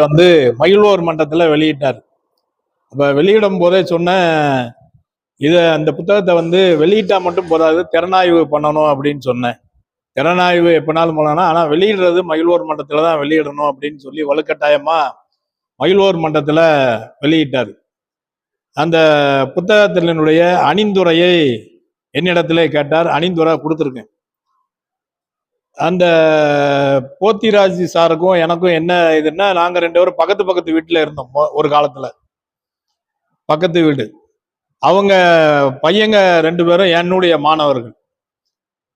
வந்து மகிழ்வோர் மன்றத்துல வெளியிட்டார். அப்ப வெளியிடும் போதே சொன்ன அந்த புத்தகத்தை வந்து வெளியிட்டா மட்டும் போதாது, திறனாய்வு பண்ணணும் அப்படின்னு சொன்னேன். திறனாய்வு எப்பனாலும் போனா, ஆனா வெளியிடுறது மகிழ்வோர் மன்றத்துல தான் வெளியிடணும் அப்படின்னு சொல்லி வலுக்கட்டாயமா மகிழ்வோர் மன்றத்துல வெளியிட்டார். அந்த புத்தகத்தினுடைய அணிந்துரையை என்னிடத்திலே கேட்டார். அணிந்துரை கொடுத்துருக்கேன். அந்த போத்திராஜ் சாருக்கும் எனக்கும் என்ன இதுன்னா, நாங்க 2 பேரும் பக்கத்து பக்கத்து வீட்டுல இருந்தோம் ஒரு காலத்துல. பக்கத்து வீடு. அவங்க பையங்க 2 பேரும் என்னுடைய மாணவர்கள்.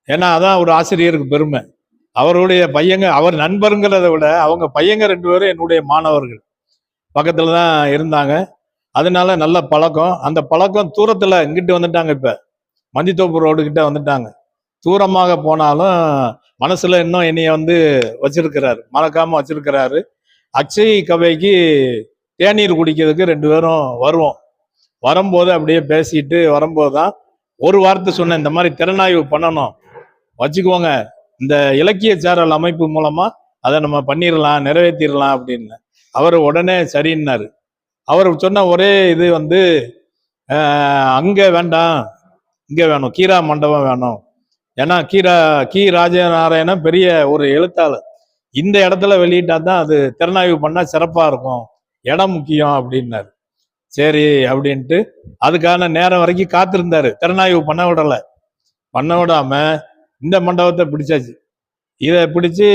ஏன்னா அதான் ஒரு ஆசிரியருக்கு பெருமை. அவருடைய பையங்க, அவர் நண்பருங்கிறத விட அவங்க பையங்க 2 பேரும் என்னுடைய மாணவர்கள். பக்கத்துல தான் இருந்தாங்க. அதனால நல்ல பழக்கம். அந்த பழக்கம் தூரத்துல இங்கிட்டு வந்துட்டாங்க. இப்ப மந்தித்தோப்பு ரோடு கிட்ட வந்துட்டாங்க. தூரமாக போனாலும் மனசுல இன்னும் என்னைய வந்து வச்சிருக்கிறாரு, மறக்காம வச்சிருக்கிறாரு. அக்ஷய் கவைக்கு தேநீர் குடிக்கிறதுக்கு 2 பேரும் வருவோம். வரும்போது அப்படியே பேசிட்டு வரும்போது தான் ஒரு வார்த்தை சொன்னேன், இந்த மாதிரி திறனாய்வு பண்ணணும், வச்சுக்கோங்க, இந்த இலக்கிய சேரல் அமைப்பு மூலமா அதை நம்ம பண்ணிடலாம், நிறைவேற்றிடலாம் அப்படின்னு. அவர் உடனே சரின்னாரு. அவர் சொன்ன ஒரே இது வந்து, அங்க வேண்டாம், இங்க வேணும், கீரா மண்டபம் வேணும். ஏன்னா கி ராஜநாராயணன் பெரிய ஒரு எழுத்தாளர். இந்த இடத்துல வெளியிட்டா தான் அது திறனாய்வு பண்ணா சிறப்பா இருக்கும், இடம் முக்கியம் அப்படின்னாரு. சரி அப்படின்ட்டு அதுக்கான நேரம் வரைக்கும் காத்திருந்தாரு. திறனாய்வு பண்ண விடாம இந்த மண்டபத்தை பிடிச்சாச்சு. இதை பிடிச்சு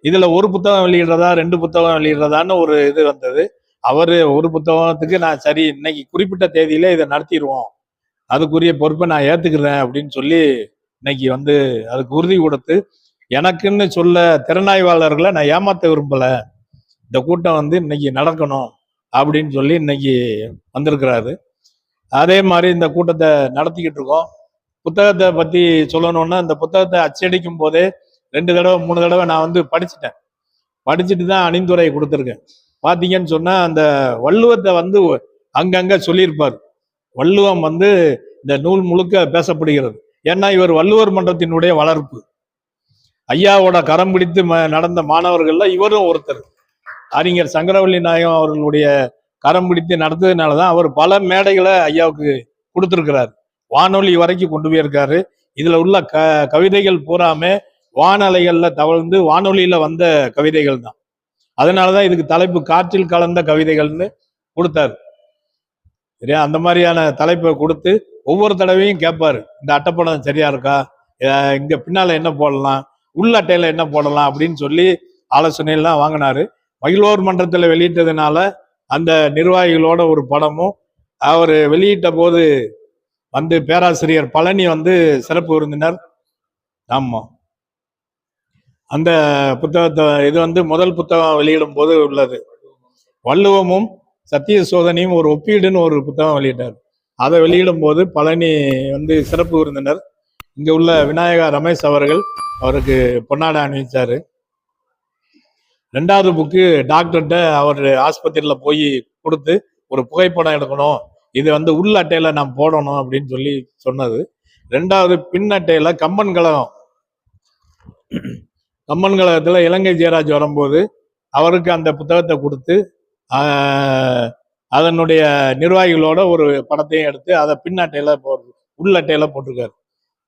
இதுல ஒரு புத்தகம் வெளியிடுறதா 2 புத்தகம் வெளியிடுறதான்னு ஒரு இது வந்தது. அவரு ஒரு புத்தகத்துக்கு நான் சரி இன்னைக்கு குறிப்பிட்ட தேதியில இதை நடத்திடுவோம், அதுக்குரிய பொறுப்பை நான் ஏத்துக்கிறேன் அப்படின்னு சொல்லி இன்னைக்கு வந்து அதுக்கு உறுதி கொடுத்து, எனக்குன்னு சொல்ல திறனாய்வாளர்களை நான் ஏமாத்த விரும்பல, இந்த கூட்டம் வந்து இன்னைக்கு நடக்கணும் அப்படின்னு சொல்லி இன்னைக்கு வந்திருக்கிறாரு. அதே மாதிரி இந்த கூட்டத்தை நடத்திக்கிட்டு இருக்கோம். புத்தகத்தை பத்தி சொல்லணும்னா, இந்த புத்தகத்தை அச்சடிக்கும் போதே 2 தடவை 3 தடவை நான் வந்து படிச்சுட்டு தான் அணிந்துரை கொடுத்துருக்கேன். பாத்தீங்கன்னு சொன்னா அந்த வள்ளுவத்தை வந்து அங்கங்க சொல்லியிருப்பார். வள்ளுவம் வந்து இந்த நூல் முழுக்க பேசப்படுகிறது. ஏன்னா இவர் வள்ளுவர் மன்றத்தினுடைய வளர்ப்பு. ஐயாவோட கரம் பிடித்து நடந்த மாணவர்கள்ல இவரும் ஒருத்தர். அறிஞர் சங்கரவள்ளி நாயகம் அவர்களுடைய கரம் பிடித்து நடந்ததுனாலதான் அவர் பல மேடைகளை ஐயாவுக்கு கொடுத்திருக்கிறார். வானொலி வரைக்கும் கொண்டு போயிருக்காரு. இதுல உள்ள கவிதைகள் பூராமே வானலைகள்ல தவழ்ந்து வானொலியில வந்த கவிதைகள் தான். அதனாலதான் இதுக்கு தலைப்பு காற்றில் கலந்த கவிதைகள்னு கொடுத்தாரு. சரியா? அந்த மாதிரியான தலைப்பை கொடுத்து ஒவ்வொரு தடவையும் கேட்பாரு, இந்த அட்டைப்படம் சரியா இருக்கா, இங்க பின்னால என்ன போடலாம், உள்ள அட்டையில என்ன போடலாம் அப்படின்னு சொல்லி ஆலோசனையெல்லாம் வாங்கினாரு. மகிழ்வோர் மன்றத்துல வெளியிட்டதுனால அந்த நிர்வாகிகளோட ஒரு படமும், அவர் வெளியிட்ட போது வந்து பேராசிரியர் பழனி வந்து சிறப்பு விருந்தினர். ஆமா, அந்த புத்தகத்தை இது வந்து முதல் புத்தகம் வெளியிடும் போது உள்ளது. வள்ளுவமும் சத்திய சோதனையும் ஒரு ஒப்பீடுன்னு ஒரு புத்தகம் வெளியிட்டார். அதை வெளியிடும் போது பழனி வந்து சிறப்பு விருந்தினர். இங்க உள்ள விநாயகா ரமேஷ் அவர்கள் அவருக்கு பொன்னாடை அணிவிச்சாரு. 2வது புக்கு டாக்டர்கிட்ட அவர் ஆஸ்பத்திரியில போய் கொடுத்து ஒரு புகைப்படம் எடுக்கணும், இது வந்து உள்ள அட்டையில நான் போடணும் அப்படின்னு சொல்லி சொன்னது. 2வது பின் அட்டையில கம்பன் கழகத்துல இலங்கை ஜெயராஜ் வரும்போது அவருக்கு அந்த புத்தகத்தை கொடுத்து அதனுடைய நிர்வாகிகளோட ஒரு படத்தையும் எடுத்து அதை பின் அட்டையில உள்ள அட்டையில போட்டிருக்காரு.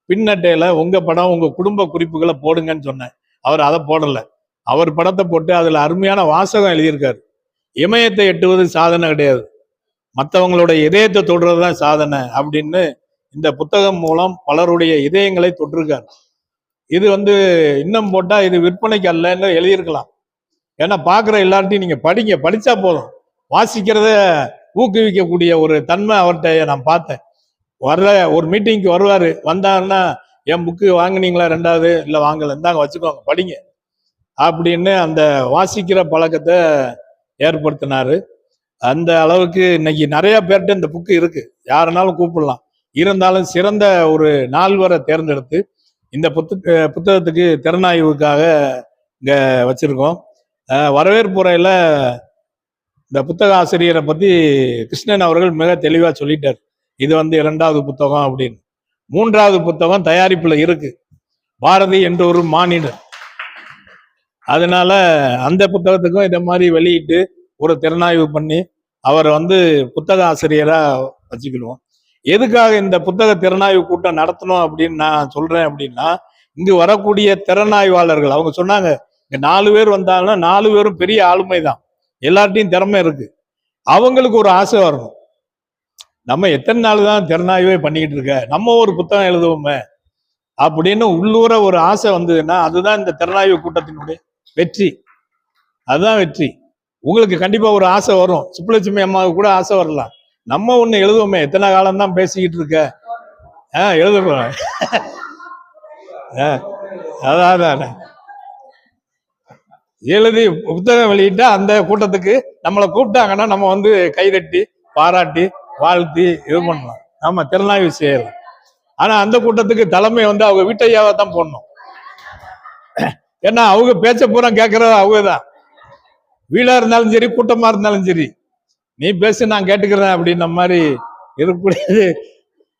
பின் அட்டையில உங்க படம் உங்க குடும்ப குறிப்புகளை போடுங்கன்னு சொன்னேன். அவர் அதை போடல. அவர் படத்தை போட்டு அதுல அருமையான வாசகம் எழுதியிருக்காரு. இமயத்தை எட்டுவது சாதனை கிடையாது, மற்றவங்களோட இதயத்தை தொடுறதுதான் சாதனை அப்படின்னு இந்த புத்தகம் மூலம் பலருடைய இதயங்களை தொட்டிருக்காரு. இது வந்து இன்னும் போட்டா இது விற்பனைக்கு அல்லன்னு எழுதியிருக்கலாம். ஏன்னா பாக்குற எல்லார்ட்டையும் நீங்க படிச்சா போதும், வாசிக்கிறத ஊக்குவிக்கக்கூடிய ஒரு தன்மை அவர்கிட்ட நான் பார்த்தேன். ஒரு மீட்டிங்க்கு வருவாரு, வந்தாருன்னா என் புக்கு வாங்கினீங்களா 2வது, இல்லை வாங்கல, இருந்தாங்க வச்சுக்கோங்க படிங்க அப்படின்னு அந்த வாசிக்கிற பழக்கத்தை ஏற்படுத்தினாரு. அந்த அளவுக்கு இன்னைக்கு நிறைய பேர்கிட்ட இந்த புக்கு இருக்கு, யாருனாலும் கூப்பிடலாம். இருந்தாலும் சிறந்த ஒரு 4 தேர்ந்தெடுத்து இந்த புத்தகத்துக்கு திறனாய்வுக்காக இங்க வச்சிருக்கோம். வரவேற்புரையில இந்த புத்தக ஆசிரியரை பத்தி கிருஷ்ணன் அவர்கள் மிக தெளிவா சொல்லிட்டார். இது வந்து 2வது புத்தகம் அப்படின்னு. 3வது புத்தகம் தயாரிப்புல இருக்கு, பாரதி என்ற ஒரு மானிடர். அதனால அந்த புத்தகத்துக்கும் இதை மாதிரி வெளியிட்டு ஒரு திறனாய்வு பண்ணி அவரை வந்து புத்தக ஆசிரியரா வச்சுக்கிடுவோம். எதுக்காக இந்த புத்தக திறனாய்வு கூட்டம் நடத்தணும் அப்படின்னு நான் சொல்றேன் அப்படின்னா, இங்கு வரக்கூடிய திறனாய்வாளர்கள் அவங்க சொன்னாங்க, இங்க 4 பேர் வந்தாங்கன்னா 4 பேரும் பெரிய ஆளுமை தான், எல்லார்ட்டையும் திறமை இருக்கு. அவங்களுக்கு ஒரு ஆசை வரணும், நம்ம எத்தனை நாள் தான் திறனாய்வே பண்ணிக்கிட்டு இருக்க, நம்ம ஒரு புத்தகம் எழுதுவோமே அப்படின்னு உள்ளூர ஒரு ஆசை வந்ததுன்னா அதுதான் இந்த திறனாய்வு கூட்டத்தினுடைய வெற்றி. அதுதான் வெற்றி. உங்களுக்கு கண்டிப்பா ஒரு ஆசை வரும். சுப்புலட்சுமி அம்மாவுக்கு கூட ஆசை வரலாம், நம்ம ஒண்ணு எழுதுவோமே, எத்தனை காலம் தான் பேசிக்கிட்டு இருக்க, எழுத போறேன். அதான் எழுதி புத்தகம் வெளியிட்டா அந்த கூட்டத்துக்கு நம்மளை கூப்பிட்டாங்கன்னா நம்ம வந்து கைதட்டி பாராட்டி வாழ்த்தி இது பண்ணலாம், நம்ம திறனாய்வு செய்யலாம். ஆனா அந்த கூட்டத்துக்கு தலைமை வந்து அவங்க வீட்டையாவை தான் போடணும். ஏன்னா அவங்க பேச்ச பூரா கேட்கறது அவங்கதான், வீடா இருந்தாலும் சரி கூட்டமா இருந்தாலும் சரி, நீ பேசு நான் கேட்டுக்கிறேன் அப்படின்ற மாதிரி இருக்கக்கூடியது.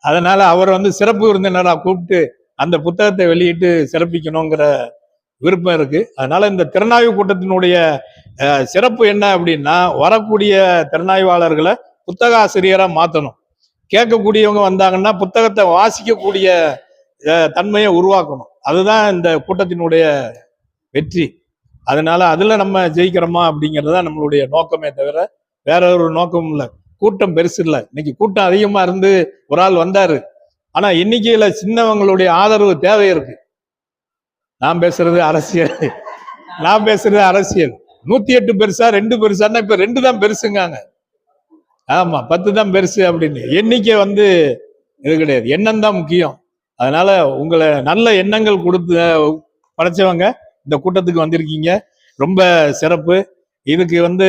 அதனால அவர் வந்து சிறப்பு விருந்தினரா கூப்பிட்டு அந்த புத்தகத்தை வெளியிட்டு சிறப்பிக்கணுங்கிற விருப்பம் இருக்கு. அதனால இந்த திறனாய்வு கூட்டத்தினுடைய சிறப்பு என்ன அப்படின்னா, வரக்கூடிய திறனாய்வாளர்களை புத்தக ஆசிரியரா மாற்றணும். கேட்கக்கூடியவங்க வந்தாங்கன்னா புத்தகத்தை வாசிக்கக்கூடிய தன்மையை உருவாக்கணும். அதுதான் இந்த கூட்டத்தினுடைய வெற்றி. அதனால அதுல நம்ம ஜெயிக்கிறோமா அப்படிங்கிறதுதான் நம்மளுடைய நோக்கமே தவிர வேற ஒரு நோக்கமும் இல்லை. கூட்டம் பெருசு இல்லை, இன்னைக்கு கூட்டம் அதிகமா இருந்து ஒரு ஆள் வந்தாரு, ஆனா எண்ணிக்கையில சின்னவங்களுடைய ஆதரவு தேவை இருக்கு. நான் பேசுறது அரசியல், நான் பேசுறது அரசியல். 108 பெருசா 2 பெருசான்னா இப்ப 2 தான் பெருசுங்காங்க. ஆமா 10 தான் பெருசு அப்படின்னு. எண்ணிக்கை வந்து இது கிடையாது, எண்ணம் தான் முக்கியம். அதனால உங்களை நல்ல எண்ணங்கள் கொடுத்து படைச்சவங்க இந்த கூட்டத்துக்கு வந்திருக்கீங்க, ரொம்ப சிறப்பு. இதுக்கு வந்து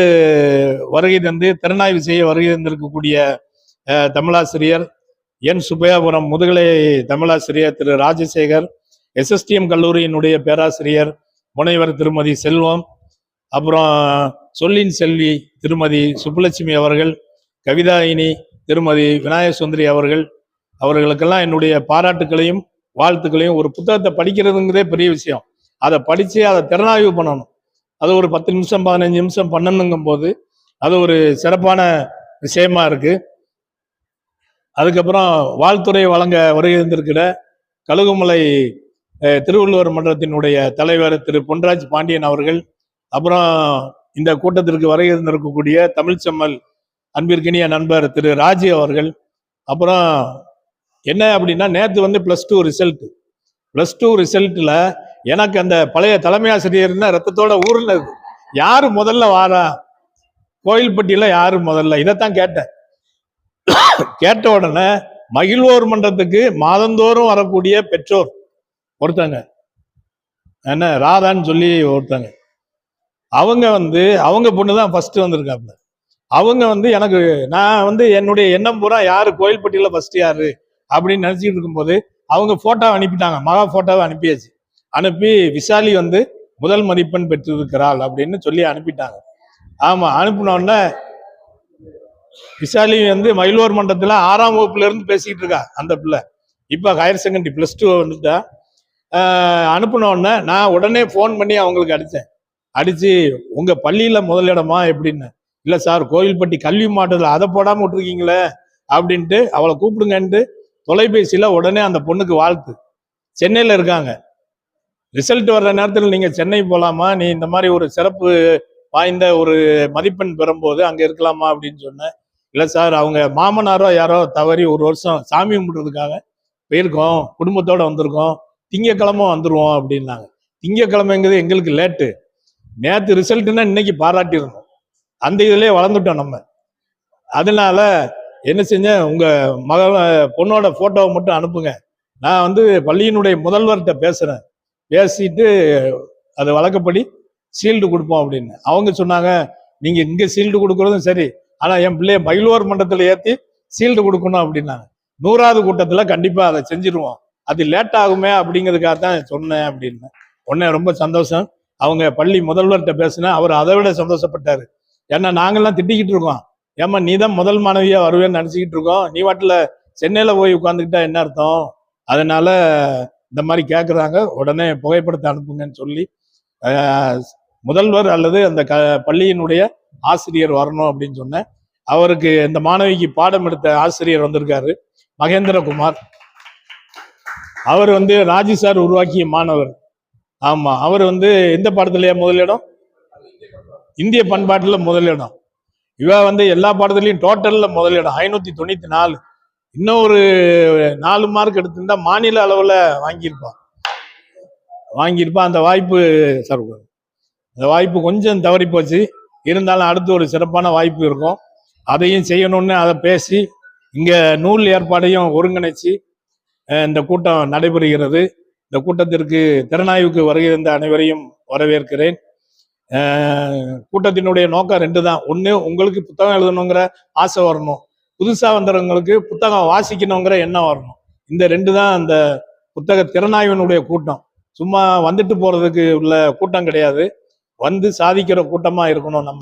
வருகை தந்து திறனாய்வு செய்ய வருகை தந்திருக்கக்கூடிய தமிழாசிரியர் என் சுப்பையாபுரம் முதுகலை தமிழாசிரியர் திரு ராஜசேகர், எஸ்எஸ்டிஎம் கல்லூரியினுடைய பேராசிரியர் முனைவர் திருமதி செல்வம், அப்புறம் சொல்லின் செல்வி திருமதி சுப்புலட்சுமி அவர்கள், கவிதாயினி திருமதி விநாயக சுந்தரி அவர்கள், அவர்களுக்கெல்லாம் என்னுடைய பாராட்டுக்களையும் வாழ்த்துக்களையும். ஒரு புத்தகத்தை படிக்கிறதுங்கிறதே பெரிய விஷயம், அதை படித்து அதை திறனாய்வு பண்ணணும். அது ஒரு 10 நிமிஷம் 15 நிமிஷம் பண்ணணுங்கும் போது அது ஒரு சிறப்பான விஷயமா இருக்கு. அதுக்கப்புறம் வாழ்த்துறை வழங்க வருகை இருந்திருக்கிற கழுகுமலை திருவள்ளுவர் மன்றத்தினுடைய தலைவர் திரு பொன்ராஜ் பாண்டியன் அவர்கள், அப்புறம் இந்த கூட்டத்திற்கு வருகை இருந்திருக்கக்கூடிய தமிழ்ச்செம்மல் அன்பிற்கினிய நண்பர் திரு ராஜி அவர்கள். அப்புறம் என்ன அப்படின்னா, நேற்று வந்து +2 ரிசல்ட்ல எனக்கு அந்த பழைய தலைமை ஆசிரியர்னா ரத்தத்தோட ஊர்னது, யாரு முதல்ல வாரா கோயில்பட்டியில, யாரு முதல்ல, இதைத்தான் கேட்டேன். கேட்ட உடனே மகிழ்வோர் மன்றத்துக்கு மாதந்தோறும் வரக்கூடிய பெற்றோர் ஒருத்தங்க, என்ன ராதான்னு சொல்லி ஒருத்தங்க, அவங்க வந்து அவங்க பொண்ணுதான் ஃபர்ஸ்ட் வந்திருக்காப்புல. அவங்க வந்து எனக்கு, நான் வந்து என்னுடைய எண்ணம் பூரா யாரு கோயில்பட்டியில ஃபர்ஸ்ட் யாரு அப்படின்னு நினைச்சிட்டு இருக்கும்போது அவங்க போட்டோவை அனுப்பிட்டாங்க, மகா போட்டோவை அனுப்பியாச்சு. அனுப்பி விசாலி வந்து முதல் மதிப்பெண் பெற்றிருக்கிறாள் அப்படின்னு சொல்லி அனுப்பிட்டாங்க. ஆமா, அனுப்பினோடனே விசாலி வந்து மயிலூர் மன்றத்துல 6ஆம் வகுப்புல இருந்து பேசிக்கிட்டு இருக்கா அந்த பிள்ளை, இப்ப ஹையர் செகண்டரி +2 வந்துட்டா. அனுப்பினோடனே நான் உடனே ஃபோன் பண்ணி அவங்களுக்கு அடிச்சு உங்க பள்ளியில முதலிடமா எப்படின்னு. இல்ல சார் கோயில்பட்டி கல்வி மாவட்டத்தில் அதை போடாம விட்டுருக்கீங்களே அப்படின்ட்டு அவளை கூப்பிடுங்கன்ட்டு தொலைபேசியில உடனே அந்த பொண்ணுக்கு வாழ்த்து. சென்னையில இருக்காங்க, ரிசல்ட் வர்ற நேரத்தில் நீங்க சென்னை போலாமா, நீ இந்த மாதிரி ஒரு சிறப்பு வாய்ந்த ஒரு மதிப்பெண் பெறும்போது அங்க இருக்கலாமா அப்படின்னு சொன்னேன். இல்ல சார் அவங்க மாமனாரோ யாரோ தவறி ஒரு வருஷம் சாமி கும்பிடுறதுக்காக போயிருக்கோம், குடும்பத்தோட வந்திருக்கோம், திங்கக்கிழமை வந்துருவோம் அப்படின்னாங்க. திங்கக்கிழமைங்கிறது எங்களுக்கு லேட்டு, நேற்று ரிசல்ட்னா இன்னைக்கு பாராட்டியிருந்தோம், அந்த இதுலயே வளர்ந்துட்டோம் நம்ம. அதனால என்ன செஞ்சேன், உங்க பொண்ணோட போட்டோவை மட்டும் அனுப்புங்க, நான் வந்து பள்ளியினுடைய முதல்வர்கிட்ட பேசுறேன், பேசிட்டு அது வழக்கப்படி சீல்டு கொடுப்போம் அப்படின்னு. அவங்க சொன்னாங்க, நீங்க இங்க சீல்டு கொடுக்கறதும் சரி, ஆனா என் பிள்ளைய மயிலூர் மன்றத்துல ஏத்தி சீல்டு கொடுக்கணும் அப்படின்னாங்க. 100வது கூட்டத்துல கண்டிப்பா அதை செஞ்சிருவோம், அது லேட் ஆகுமே அப்படிங்கிறதுக்காக தான் சொன்னேன் அப்படின்னு. உடனே ரொம்ப சந்தோஷம், அவங்க பள்ளி முதல்வர்கிட்ட பேசினா அவர் அதை விட சந்தோஷப்பட்டாரு. ஏன்னா நாங்கெல்லாம் திட்டிக்கிட்டு இருக்கோம், ஏமா நீ தான் முதல் மாணவியா வருவேன்னு நினைச்சுக்கிட்டு இருக்கோம், நீ வாட்டில் சென்னையில போய் உட்காந்துக்கிட்டா என்ன அர்த்தம், அதனால இந்த மாதிரி கேட்குறாங்க, உடனே புகைப்படத்தை அனுப்புங்கன்னு சொல்லி அஹ், முதல்வர் அல்லது அந்த பள்ளியினுடைய ஆசிரியர் வரணும் அப்படின்னு சொன்னேன். அவருக்கு இந்த மாணவிக்கு பாடம் எடுத்த ஆசிரியர் வந்திருக்காரு, மகேந்திரகுமார். அவர் வந்து ராஜி சார் உருவாக்கிய மாணவர். ஆமா, அவர் வந்து எந்த பாடத்திலேயே முதலிடம், இந்திய பண்பாட்டுல முதலிடம். இவ வந்து எல்லா பாடத்திலையும் டோட்டல்ல முதலிடம் 594. இன்னும் ஒரு 4 மார்க் எடுத்திருந்தா மாநில அளவுல வாங்கியிருப்பான். அந்த வாய்ப்பு சார், அந்த வாய்ப்பு கொஞ்சம் தவறி போச்சு. இருந்தாலும் அடுத்து ஒரு சிறப்பான வாய்ப்பு இருக்கும், அதையும் செய்யணும்னு அதை பேசி இங்க நூல் ஏற்பாடையும் ஒருங்கிணைச்சு இந்த கூட்டம் நடைபெறுகிறது. இந்த கூட்டத்திற்கு திறனாய்வுக்கு வருகை தந்த அனைவரையும் வரவேற்கிறேன். கூட்டத்தினுடைய நோக்கம் 2 தான். ஒன்று, உங்களுக்கு புத்தகம் எழுதணுங்கிற ஆசை வரணும், புதுசா வந்தவங்களுக்கு புத்தகம் வாசிக்கணுங்கிற எண்ணம் வரணும். இந்த 2 தான் அந்த புத்தக திறனாய்வினுடைய கூட்டம். சும்மா வந்துட்டு போறதுக்கு உள்ள கூட்டம் கிடையாது, வந்து சாதிக்கிற கூட்டமா இருக்கணும் நம்ம.